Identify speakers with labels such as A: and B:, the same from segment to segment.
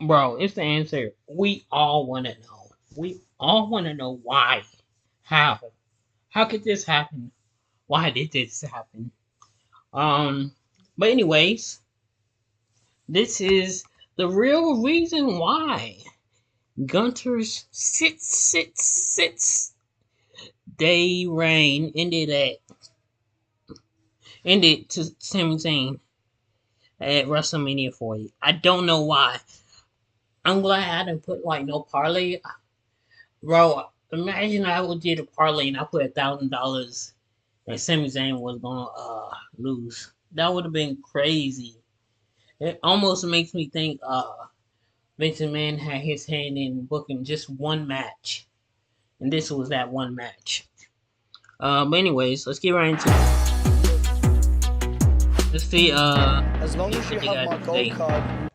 A: Bro, it's the answer. We all want to know. We all want to know why. How? How could this happen? Why did this happen? Um, but anyways, this is the real reason why Gunther's six day reign ended to Sami Zayn at WrestleMania 40. I don't know why. I'm glad I didn't put like no parlay. Bro, imagine I would did a parlay and I put $1,000 and Sami Zayn was gonna lose. That would have been crazy. It almost makes me think Vince McMahon had his hand in booking just one match. And this was that one match. But anyways, let's get right into it. Let's see
B: As long as you
A: what they
B: have
A: got
B: my
A: today.
B: gold card.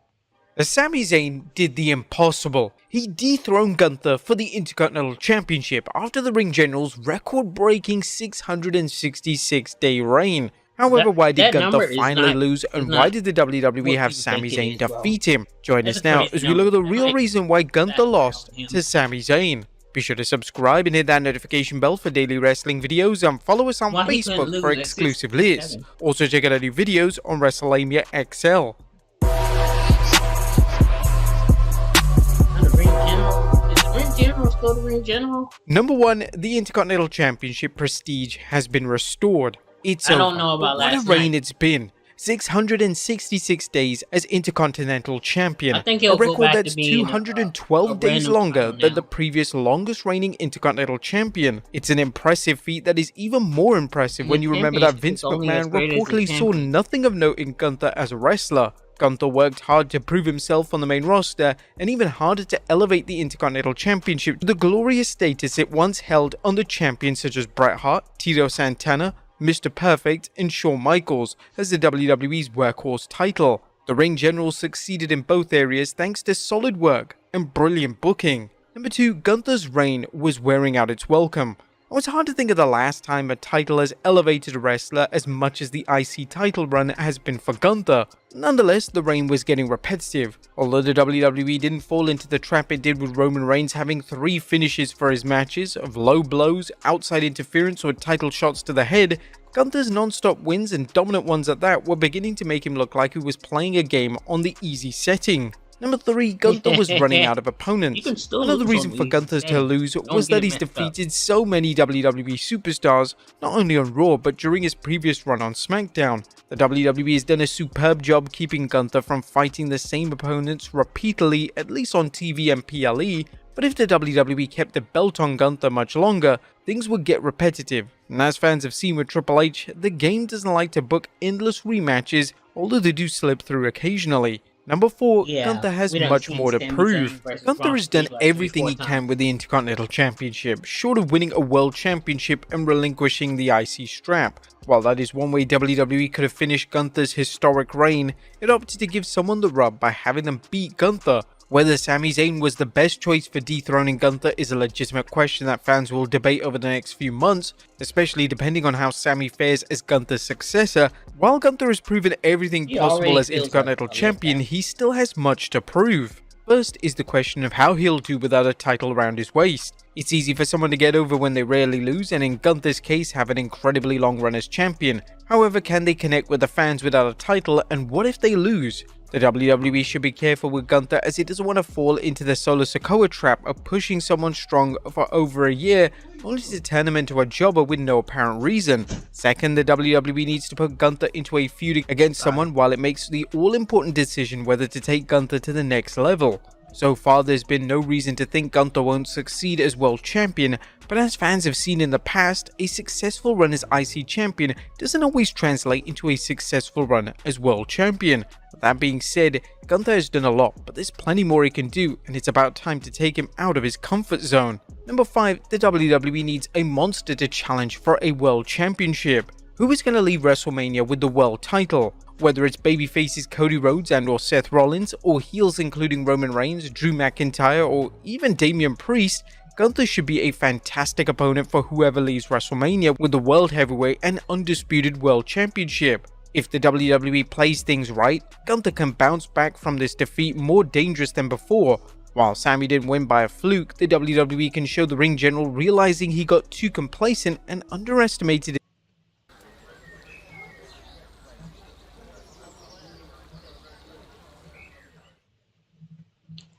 C: As Sami Zayn did the impossible. He dethroned Gunther for the Intercontinental Championship after the Ring General's record-breaking 666-day reign. However, why did Gunther finally lose, and why did the WWE have Sami Zayn defeat him? Join us now as we look at the real reason why Gunther lost to Sami Zayn. Be sure to subscribe and hit that notification bell for daily wrestling videos, and follow us on Facebook for exclusive lists. Also check out our new videos on Wrestlemania XL. Number 1, the Intercontinental Championship prestige has been restored. It's
A: I don't know about
C: what
A: last
C: a reign
A: night.
C: it's been. 666 days as Intercontinental Champion,
A: I think
C: a
A: he'll go
C: record
A: back to
C: that's
A: being,
C: 212
A: a
C: days
A: random
C: longer
A: title
C: than
A: now.
C: the previous longest reigning Intercontinental Champion. It's an impressive feat that is even more impressive when you remember that Vince McMahon reportedly saw nothing of note in Gunther as a wrestler. Gunther worked hard to prove himself on the main roster, and even harder to elevate the Intercontinental Championship to the glorious status it once held under champions such as Bret Hart, Tito Santana, Mr. Perfect, and Shawn Michaels as the WWE's workhorse title. The Ring General succeeded in both areas thanks to solid work and brilliant booking. Number 2, Gunther's reign was wearing out its welcome. It's hard to think of the last time a title has elevated a wrestler as much as the IC title run has been for Gunther. Nonetheless, the reign was getting repetitive. Although the WWE didn't fall into the trap it did with Roman Reigns having 3 finishes for his matches of low blows, outside interference, or title shots to the head, Gunther's non-stop wins, and dominant ones at that, were beginning to make him look like he was playing a game on the easy setting. Number 3, Gunther was running out of opponents. Another reason for Gunther to lose was that he's defeated so many WWE superstars, not only on Raw but during his previous run on SmackDown. The WWE has done a superb job keeping Gunther from fighting the same opponents repeatedly, at least on TV and PLE, but if the WWE kept the belt on Gunther much longer, things would get repetitive. And as fans have seen with Triple H, the game doesn't like to book endless rematches, although they do slip through occasionally. Number 4, Gunther has much more to prove. Gunther has done everything he can with the Intercontinental Championship, short of winning a World Championship and relinquishing the IC strap. While that is one way WWE could have finished Gunther's historic reign, it opted to give someone the rub by having them beat Gunther. Whether Sami Zayn was the best choice for dethroning Gunther is a legitimate question that fans will debate over the next few months, especially depending on how Sami fares as Gunther's successor. While Gunther has proven everything possible as Intercontinental Champion, he still has much to prove. First is the question of how he'll do without a title around his waist. It's easy for someone to get over when they rarely lose, and in Gunther's case have an incredibly long run as champion. However, can they connect with the fans without a title, and what if they lose? The WWE should be careful with Gunther, as it doesn't want to fall into the Solo Sikoa trap of pushing someone strong for over a year only to turn him into a jobber with no apparent reason. Second, the WWE needs to put Gunther into a feud against someone while it makes the all-important decision whether to take Gunther to the next level. So far, there's been no reason to think Gunther won't succeed as world champion, but as fans have seen in the past, a successful run as IC champion doesn't always translate into a successful run as world champion. That being said, Gunther has done a lot, but there's plenty more he can do, and it's about time to take him out of his comfort zone. Number 5, the WWE needs a monster to challenge for a world championship. Who is going to leave WrestleMania with the world title? Whether it's babyfaces Cody Rhodes and or Seth Rollins, or heels including Roman Reigns, Drew McIntyre, or even Damian Priest, Gunther should be a fantastic opponent for whoever leaves WrestleMania with the World Heavyweight and Undisputed World Championship. If the WWE plays things right, Gunther can bounce back from this defeat more dangerous than before. While Sami didn't win by a fluke, the WWE can show the ring general realizing he got too complacent and underestimated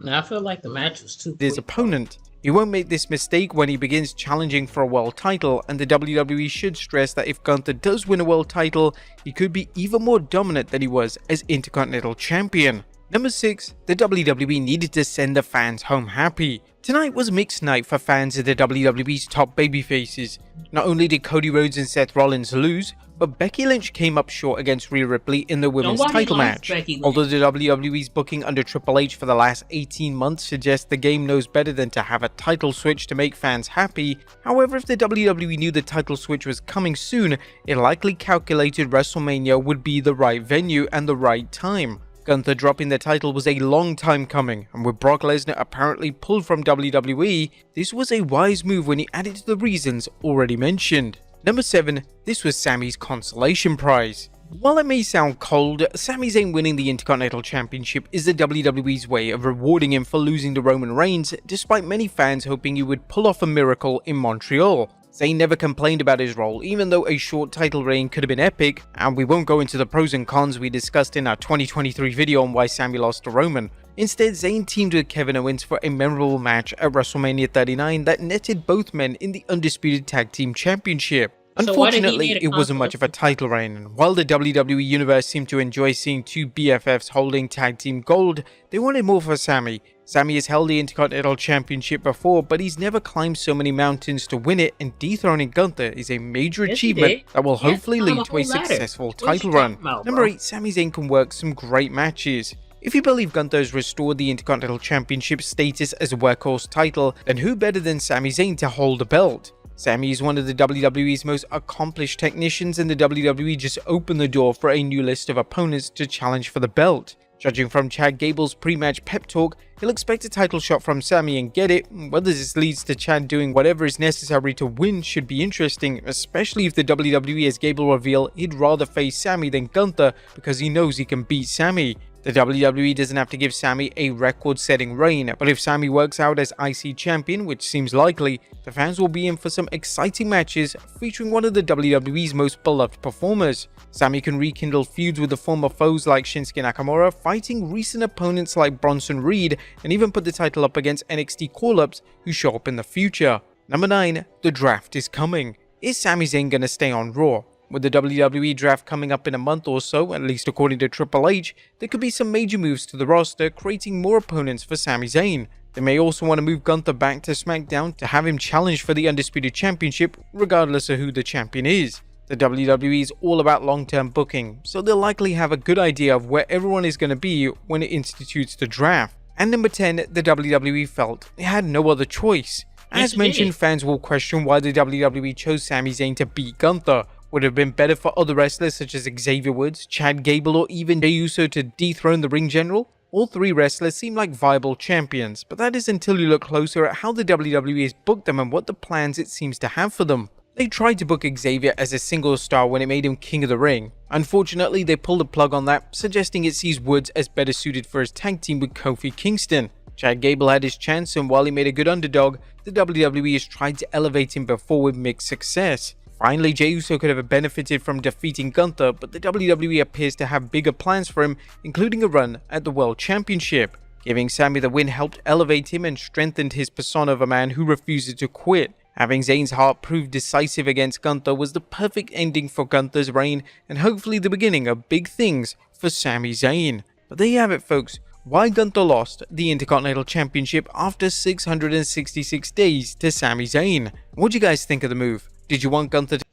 A: Now I feel like the match was too
C: his
A: quick.
C: opponent. He won't make this mistake when he begins challenging for a world title, and the WWE should stress that if Gunther does win a world title, he could be even more dominant than he was as Intercontinental Champion. Number 6. The WWE needed to send the fans home happy. Tonight was a mixed night for fans of the WWE's top babyfaces. Not only did Cody Rhodes and Seth Rollins lose, but Becky Lynch came up short against Rhea Ripley in the women's title match. Although the WWE's booking under Triple H for the last 18 months suggests the game knows better than to have a title switch to make fans happy, however, if the WWE knew the title switch was coming soon, it likely calculated WrestleMania would be the right venue and the right time. Gunther dropping the title was a long time coming, and with Brock Lesnar apparently pulled from WWE, this was a wise move when he added to the reasons already mentioned. Number 7. This was Sami's consolation prize. While it may sound cold, Sami Zayn winning the Intercontinental Championship is the WWE's way of rewarding him for losing to Roman Reigns, despite many fans hoping he would pull off a miracle in Montreal. Zayn never complained about his role, even though a short title reign could have been epic, and we won't go into the pros and cons we discussed in our 2023 video on why Sami lost to Roman. Instead, Zayn teamed with Kevin Owens for a memorable match at WrestleMania 39 that netted both men in the Undisputed Tag Team Championship. Unfortunately, it wasn't much of a title reign, and while the WWE Universe seemed to enjoy seeing two BFFs holding tag team gold, they wanted more for Sami. Sami has held the Intercontinental Championship before, but he's never climbed so many mountains to win it, and dethroning Gunther is a major achievement that will hopefully lead to a successful title run. Number 8, Sami Zayn can work some great matches. If you believe Gunther has restored the Intercontinental Championship status as a workhorse title, then who better than Sami Zayn to hold the belt? Sami is one of the WWE's most accomplished technicians, and the WWE just opened the door for a new list of opponents to challenge for the belt. Judging from Chad Gable's pre-match pep talk, he'll expect a title shot from Sami and get it. Whether this leads to Chad doing whatever is necessary to win should be interesting, especially if the WWE has Gable reveal he'd rather face Sami than Gunther because he knows he can beat Sami. The WWE doesn't have to give Sami a record-setting reign, but if Sami works out as IC champion, which seems likely, the fans will be in for some exciting matches featuring one of the WWE's most beloved performers. Sami can rekindle feuds with the former foes like Shinsuke Nakamura, fighting recent opponents like Bronson Reed, and even put the title up against NXT call-ups who show up in the future. Number 9. The draft is coming. Is Sami Zayn gonna stay on Raw? With the WWE draft coming up in a month or so, at least according to Triple H, there could be some major moves to the roster, creating more opponents for Sami Zayn. They may also want to move Gunther back to SmackDown to have him challenge for the Undisputed Championship, regardless of who the champion is. The WWE is all about long-term booking, so they'll likely have a good idea of where everyone is going to be when it institutes the draft. And number 10, the WWE felt it had no other choice. As mentioned, fans will question why the WWE chose Sami Zayn to beat Gunther. Would it have been better for other wrestlers such as Xavier Woods, Chad Gable, or even Jey Uso to dethrone the ring general? All three wrestlers seem like viable champions, but that is until you look closer at how the WWE has booked them and what the plans it seems to have for them. They tried to book Xavier as a single star when it made him king of the ring. Unfortunately, they pulled the plug on that, suggesting it sees Woods as better suited for his tag team with Kofi Kingston. Chad Gable had his chance, and while he made a good underdog, the WWE has tried to elevate him before with mixed success. Finally, Jey Uso could have benefited from defeating Gunther, but the WWE appears to have bigger plans for him, including a run at the World Championship. Giving Sami the win helped elevate him and strengthened his persona of a man who refuses to quit. Having Zayn's heart prove decisive against Gunther was the perfect ending for Gunther's reign, and hopefully the beginning of big things for Sami Zayn. But there you have it, folks. Why Gunther lost the Intercontinental Championship after 666 days to Sami Zayn. What do you guys think of the move? Did you want Gunther to